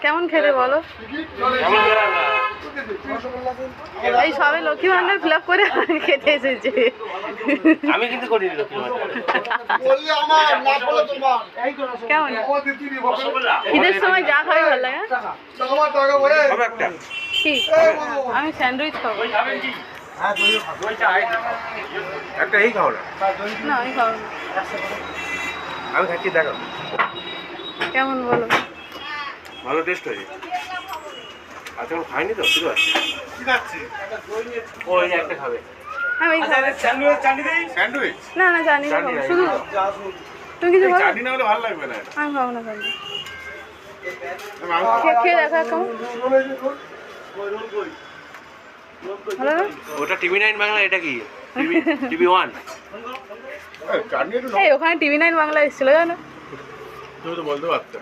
কেমন খেতে বলো? এই সবে লক্ষ্মী ভান্ডার ফিল আপ করে খেতে এসেছে। আমি কিন্তু করিনি লক্ষ্মী ভান্ডার। কেমন ঈদের সময় যা খাই ভালো লাগে? কি আমি স্যান্ডউইচ খাবো। একটা এই খাও না। না আমি খাবো না। আমি খাচ্ছি, দেখো কেমন বলো? ভালো টেস্ট হয়েছে। আচ্ছা আমি খাইনি তো, শুরু আছে। ও এই একটা খাবে। আমি খাবো স্যান্ডউইচ না না জানি না খাবো। শুধু তুমি কিছু বলো? চাটনি না হলে ভালো লাগবে না। আমি খাবো না খাবো। খেয়ে দেখা কেমন ভালো না? ওটা টিভি9 বাংলা, এটা কি টিভি1? এই ওখানে টিভি9 বাংলা এসেছিল জানো? তুমি তো বলতে পারতে।